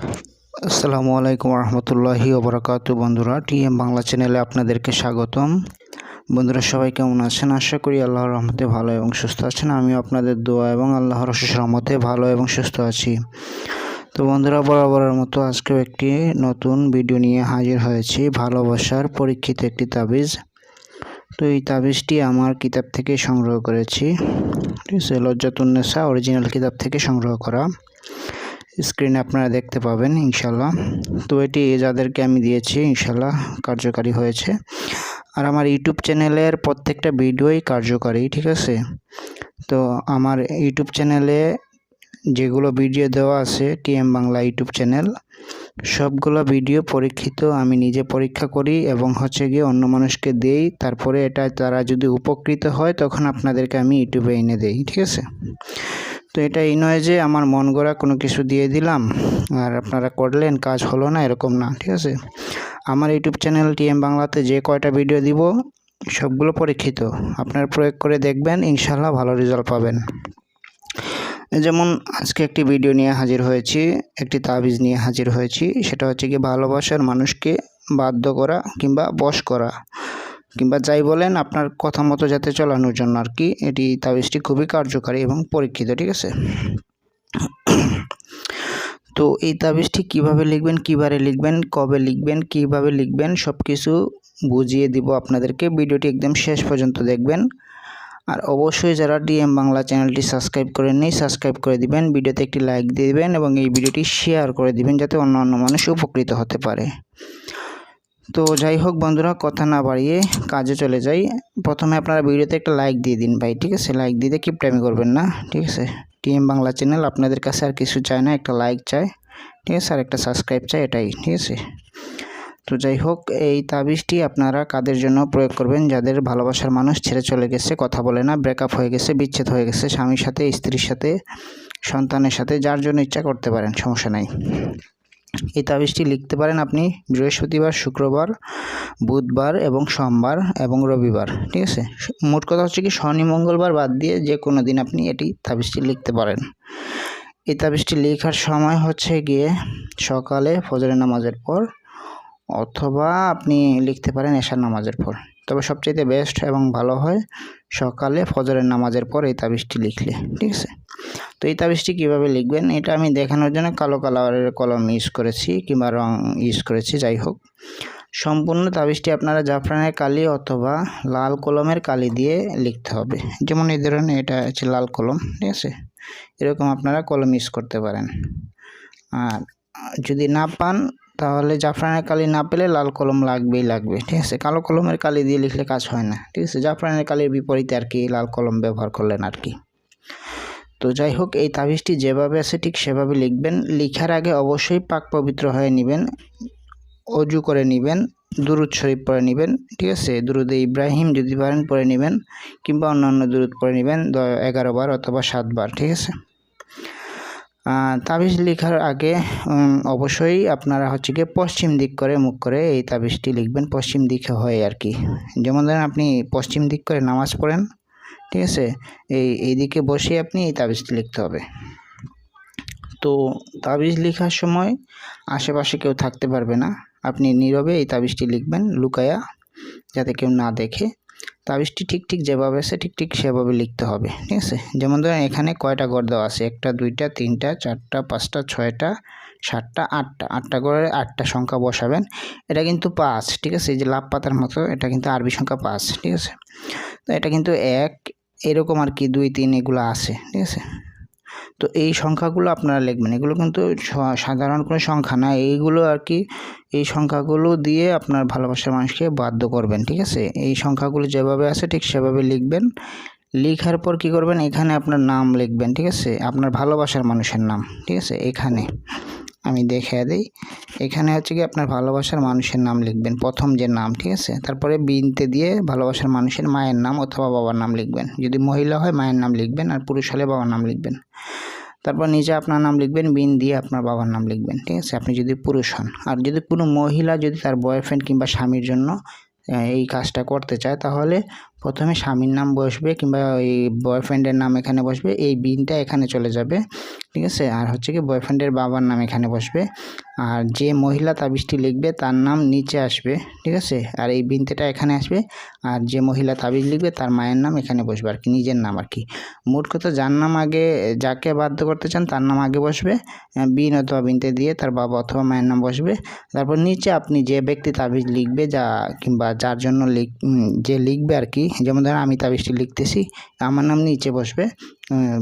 আসসালামু আলাইকুম রহমতুল্লাহি ওবরাকাতু। বন্ধুরা, টিএম বাংলা চ্যানেলে আপনাদেরকে স্বাগতম। বন্ধুরা, সবাই কেমন আছেন? আশা করি আল্লাহর রহমতে ভালো এবং সুস্থ আছেন। আমিও আপনাদের দোয়া এবং আল্লাহর অশেষ রহমতে ভালো এবং সুস্থ আছি। তো বন্ধুরা, বরাবরের মতো আজকেও একটি নতুন ভিডিও নিয়ে হাজির হয়েছি। ভালোবাসার পরীক্ষিত একটি তাবিজ। তো এই তাবিজটি আমার কিতাব থেকে সংগ্রহ করেছি। ঠিক আছে, লজ্জাতুন্নেসা অরিজিনাল কিতাব থেকে সংগ্রহ করা। স্ক্রিনে আপনারা দেখতে পাবেন ইনশাল্লাহ। তো এটি যাদেরকে আমি দিয়েছি ইনশাল্লাহ কার্যকারী হয়েছে। আর আমার ইউটিউব চ্যানেলের প্রত্যেকটা ভিডিওই কার্যকারী। ঠিক আছে, তো আমার ইউটিউব চ্যানেলে যেগুলো ভিডিও দেওয়া আছে, টিএম বাংলা ইউটিউব চ্যানেল, সবগুলো ভিডিও পরীক্ষিত। আমি নিজে পরীক্ষা করি এবং গিয়ে অন্য মানুষকে দেই। তারপরে এটা তারা যদি উপকৃত হয় তখন আপনাদেরকে আমি ইউটিউবে এনে দেই। ঠিক আছে, তো এটা এই নয় যে আমার মন গড়া কোনো কিছু দিয়ে দিলাম আর আপনারা করলেন, কাজ হলো না, এরকম না। ঠিক আছে, আমার ইউটিউব চ্যানেল টিএম বাংলাতে যে কয়টা ভিডিও দিব সবগুলো পরীক্ষিত। আপনারা প্রয়োগ করে দেখবেন, ইনশাল্লাহ ভালো রেজাল্ট পাবেন। যেমন আজকে একটি ভিডিও নিয়ে হাজির হয়েছি, একটি তাবিজ নিয়ে হাজির হয়েছি। সেটা হচ্ছে কি, ভালোবাসার মানুষকে বাধ্য করা কিংবা বশ করা কিংবা যাই বলেন আপনার কথা মতো যাতে চলানোর জন্য আর কি। এটি তাবিজটি খুবই কার্যকারী এবং পরীক্ষিত। ঠিক আছে, তো এই তাবিজটি কিভাবে লিখবেন, কিভাবে লিখবেন, কবে লিখবেন, কিভাবে লিখবেন সব কিছু বুঝিয়ে দিব আপনাদেরকে। ভিডিওটি একদম শেষ পর্যন্ত দেখবেন। আর অবশ্যই যারা টিএম বাংলা চ্যানেলটি সাবস্ক্রাইব করেননি, সাবস্ক্রাইব করে দিবেন, ভিডিওতে একটি লাইক দিয়ে দিবেন এবং এই ভিডিওটি শেয়ার করে দিবেন যাতে অন্য মানুষ উপকৃত হতে পারে। তো যাই হোক বন্ধুরা, কথা না বাড়িয়ে কাজে চলে যাই। প্রথমে আপনারা ভিডিওতে একটা লাইক দিয়ে দিন ভাই। ঠিক আছে, লাইক দিতে কিপটামি করবেন না। ঠিক আছে, টিএম বাংলা চ্যানেল আপনাদের কাছে আর কিছু চায় না, একটা লাইক চায়। ঠিক আছে, আর একটা সাবস্ক্রাইব চাই, এটাই। ঠিক আছে, তো যাই হোক, এই তাবিজটি আপনারা কাদের জন্য প্রয়োগ করবেন? যাদের ভালোবাসার মানুষ ছেড়ে চলে গেছে, কথা বলে না, ব্রেকআপ হয়ে গেছে, বিচ্ছেদ হয়ে গেছে, স্বামীর সাথে, স্ত্রীর সাথে, সন্তানের সাথে, যার জন্য ইচ্ছা করতে পারেন, সমস্যা নাই। এই তাবিজটি লিখতে পারেন আপনি বৃহস্পতিবার, শুক্রবার, বুধবার এবং সোমবার এবং রবিবার। ঠিক আছে, মোট কথা হচ্ছে কি, শনি মঙ্গলবার বাদ দিয়ে যে কোনো দিন আপনি এটি তাবিজটি লিখতে পারেন। এই তাবিজটি লেখার সময় হচ্ছে গিয়ে সকালে ফজরের নামাজের পর, অথবা আপনি লিখতে পারেন এশার নামাজের পর। তবে সবচেয়ে বেস্ট এবং ভালো হয় সকালে ফজরের নামাজের পর এই তাবিজটি লিখলে। ঠিক আছে, তো এই তাবিজটি কীভাবে লিখবেন এটা আমি দেখানোর জন্য কালো কালারের কলম ইউজ করেছি কিংবা রং ইউজ করেছি। যাই হোক, সম্পূর্ণ তাবিজটি আপনারা জাফরানের কালি অথবা লাল কলমের কালি দিয়ে লিখতে হবে। যেমন এই ধরনের, এটা হচ্ছে লাল কলম। ঠিক আছে, এরকম আপনারা কলম ইউজ করতে পারেন। আর যদি না পান তাহলে জাফরানের কালি না পেলে লাল কলম লাগবে। ঠিক আছে, কালো কলমের কালি দিয়ে লিখলে কাজ হয় না। ঠিক আছে, জাফরানের কালির বিপরীতে আর কি লাল কলম ব্যবহার করলেন আর কি। তো যাই হোক, এই তাবিজটি যেভাবে আছে ঠিক সেভাবে লিখবেন। লিখার আগে অবশ্যই পাক পবিত্র হয়ে নেবেন, অজু করে নেবেন, দুরুদ শরীফ পড়ে নেবেন। ঠিক আছে, দুরুদে ইব্রাহিম যদি পারেন পড়ে নেবেন কিংবা অন্যান্য দুরুদ পড়ে নেবেন 11 বার অথবা 7 বার। ঠিক আছে, তাবিজ লেখার আগে অবশ্যই আপনারা গিয়ে পশ্চিম দিক করে মুখ করে এই তাবিজটি লিখবেন। পশ্চিম দিকে হয় আর কি। যেমন ধরেন আপনি পশ্চিম দিক করে নামাজ পড়েন। ঠিক আছে, এই দিকে বসে আপনি এই তাবিজটি লিখতে হবে। তো তাবিজ লেখার সময় আশেপাশে কেউ থাকতে পারবে না, আপনি নীরবে এই তাবিজটি লিখবেন, লুকায়া, যাতে কেউ না দেখে। তাবিজটি ঠিক যেভাবে আছে ঠিক সেভাবে লিখতে হবে। ঠিক আছে, যেমন ধরেন এখানে কয়টা ঘর দেওয়া আছে, 1টা 2টা 3টা 4টা 5টা 6টা 7টা 8টা করে 8টা সংখ্যা বসাবেন। এটা কিন্তু 5। ঠিক আছে, এই যে লাভ পাতার মতো, এটা কিন্তু আরবি সংখ্যা 5। ঠিক আছে, তো এটা কিন্তু 1 এরকম আর কি, 2 3 এগুলো আছে। ঠিক আছে, তো এই সংখ্যাগুলো আপনারা লিখবেন। এগুলো কিন্তু সাধারণ কোনো সংখ্যা না, এইগুলো আর কি। এই সংখ্যাগুলো দিয়ে আপনার ভালোবাসার মানুষকে বাধ্য করবেন। ঠিক আছে, এই সংখ্যাগুলো যেভাবে আছে ঠিক সেভাবে লিখবেন। লেখার পর কি করবেন, এখানে আপনার নাম লিখবেন। ঠিক আছে, আপনার ভালোবাসার মানুষের নাম। ঠিক আছে, এখানে আমি দেখিয়ে দিই, এখানে কি আপনার ভালোবাসার মানুষের নাম লিখবেন, প্রথম যে নাম। ঠিক আছে, তারপরে বিনতে দিয়ে ভালোবাসার মানুষের মায়ের নাম অথবা বাবার নাম লিখবেন। যদি মহিলা হয় মায়ের নাম লিখবেন, আর পুরুষ হলে বাবার নাম লিখবেন। তারপর নিচে আপনার নাম লিখবেন, বিন দিয়ে আপনার বাবার নাম লিখবেন। ঠিক আছে, আপনি যদি পুরুষ হন। আর যদি কোনো মহিলা যদি তার বয়ফ্রেন্ড কিংবা স্বামীর জন্য এই কাজটা করতে চায় তাহলে প্রথমে স্বামীর নাম বসবে কিংবা ওই বয়ফ্রেন্ডের নাম এখানে বসবে, এই বিনটা এখানে চলে যাবে, ঠিক আছে। আর হচ্ছে কি বয়ফ্রেন্ডের বাবার নাম এখানে বসবে, আর যে মহিলা তাবিজটি লিখবে তার নাম নিচে আসবে, ঠিক আছে। আর এই বিনতেটা এখানে আসবে, আর যে মহিলা তাবিজ লিখবে তার মায়ের নাম এখানে বসবে আর কি, নিজের নাম আর কি। মোট কথা যার নাম আগে, যাকে বাধ্য করতে চান তার নাম আগে বসবে, বিন অথবা বিনতে দিয়ে তার বাবা অথবা মায়ের নাম বসবে। তারপর নিচে আপনি যে ব্যক্তি তাবিজ লিখবে যা কিংবা যার জন্য যে লিখবে আর কি, যেমন ধরেন আমি তাবিজটি লিখতেছি, আমার নাম নিচে বসবে,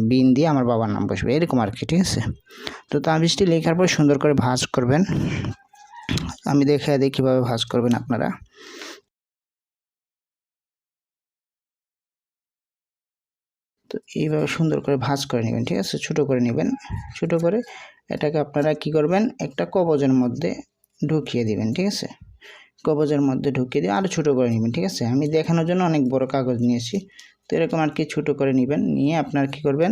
বিন দিয়ে আমার বাবার নাম বসবে, এরকম আর কি, ঠিক আছে। তো তাবিজটি লেখার পর সুন্দর করে ভাঁজ করবেন, আমি দেখে দিই কীভাবে ভাঁজ করবেন আপনারা। তো এইভাবে সুন্দর করে ভাঁজ করে নেবেন, ঠিক আছে, ছোটো করে নেবেন। ছোটো করে এটাকে আপনারা কি করবেন, একটা কবজের মধ্যে ঢুকিয়ে দিবেন, ঠিক আছে। কবজের মধ্যে ঢুকিয়ে দিয়ে আরও ছোটো করে নেবেন, ঠিক আছে। আমি দেখানোর জন্য অনেক বড় কাগজ নিয়েছি, তো এরকম আর কি ছোটো করে নেবেন। নিয়ে আপনারা কি করবেন,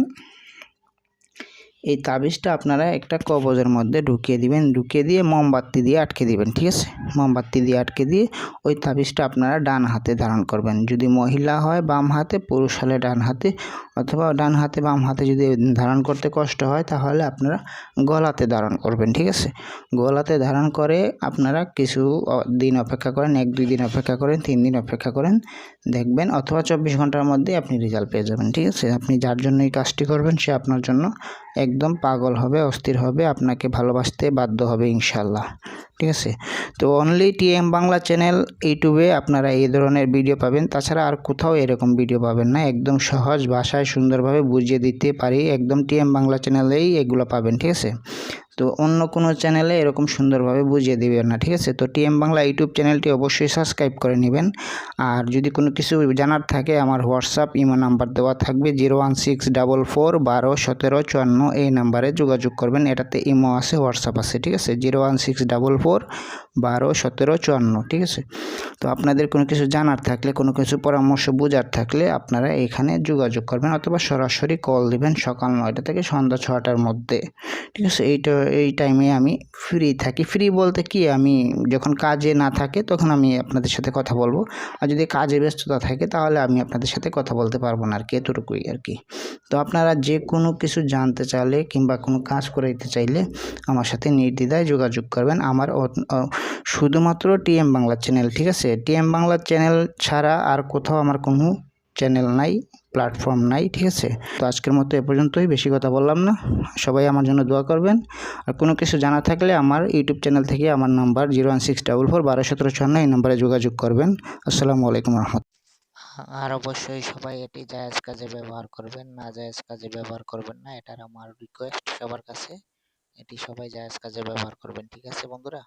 এই তাবিজটা আপনারা একটা কবজের মধ্যে ঢুকিয়ে দিবেন, ঢুকিয়ে দিয়ে মোমবাতি দিয়ে আটকে দিবেন, ঠিক আছে। মোমবাতি দিয়ে আটকে দিয়ে ওই তাবিজটা আপনারা ডান হাতে ধারণ করবেন। যদি মহিলা হয় বাম হাতে, পুরুষ হলে ডান হাতে, অথবা ডান হাতে বাম হাতে যদি ধারণ করতে কষ্ট হয় তাহলে আপনারা গলাতে ধারণ করবেন, ঠিক আছে। গলাতে ধারণ করে আপনারা কিছু দিন অপেক্ষা করেন, 1-2 দিন অপেক্ষা করেন, 3 দিন অপেক্ষা করেন, দেখবেন অথবা 24 ঘন্টার মধ্যে আপনি রেজাল্ট পেয়ে যাবেন, ঠিক আছে। আপনি যার জন্য এই কাজটি করবেন সে আপনার জন্য একদম পাগল হবে, অস্থির হবে, আপনাকে ভালোবাসতে বাধ্য হবে ইনশাল্লাহ, ঠিক আছে। তো অনলি টিএম বাংলা চ্যানেল ইউটিউবে আপনারা এই ধরনের ভিডিও পাবেন, তাছাড়া আর কোথাও এরকম ভিডিও পাবেন না। একদম সহজ ভাষায় সুন্দরভাবে বুঝিয়ে দিতে পারি, একদম টিএম বাংলা চ্যানেলেই এগুলো পাবেন, ঠিক আছে। তো অন্য কোনো চ্যানেলে এরকম সুন্দরভাবে বুঝিয়ে দিবেন না, ঠিক আছে। তো টিএম বাংলা ইউটিউব চ্যানেলটি অবশ্যই সাবস্ক্রাইব করে নেবেন। আর যদি কোনো কিছু জানার থাকে আমার হোয়াটসঅ্যাপ ইমো নাম্বার দেওয়া থাকবে 01644121754, এই নাম্বারে যোগাযোগ করবেন। এটাতে ইমো আছে, হোয়াটসঅ্যাপ আছে, ঠিক আছে। 01644121754, ঠিক আছে। তো আপনাদের কোনো কিছু জানার থাকলে, কোনো কিছু পরামর্শ বোঝার থাকলে আপনারা এখানে যোগাযোগ করবেন, অথবা সরাসরি কল দিবেন সকাল 9টা থেকে সন্ধ্যা 6টার মধ্যে, ঠিক আছে। এই টাইমে আমি ফ্রি থাকি। ফ্রি বলতে কি, আমি যখন কাজে না থাকে তখন আমি আপনাদের সাথে কথা বলবো, আর যদি কাজে ব্যস্ততা থাকে তাহলে আমি আপনাদের সাথে কথা বলতে পারবো না আর কি, এতটুকুই আর কি। তো আপনারা যে কোনো কিছু জানতে চাইলে কিংবা কোনো কাজ করে দিতে চাইলে আমার সাথে নির্দ্বিধায় যোগাযোগ করবেন। আমার শুধুমাত্র টিএম বাংলা চ্যানেল, ঠিক আছে। টিএম বাংলা চ্যানেল ছাড়া আর কোথাও আমার কোনো চ্যানেল নাই, প্ল্যাটফর্ম নাই, ঠিক আছে। তো আজকের মতো এ পর্যন্তই, বেশি কথা বললাম না। সবাই আমার জন্য দোয়া করবেন। আর কোনো কিছু জানা থাকলে আমার ইউটিউব চ্যানেল থেকে আমার নাম্বার 01644121754, এই নাম্বারে যোগাযোগ করবেন। আসসালামু আলাইকুম রহমতুল্লাহ। আর অবশ্যই সবাই এটি জায়েজ কাজে ব্যবহার করবেন, না জায়েজ কাজে ব্যবহার করবেন না, এটার আমার রিকোয়েস্ট সবার কাছে। এটি সবাই জায়েজ কাজে ব্যবহার করবেন, ঠিক আছে বন্ধুরা।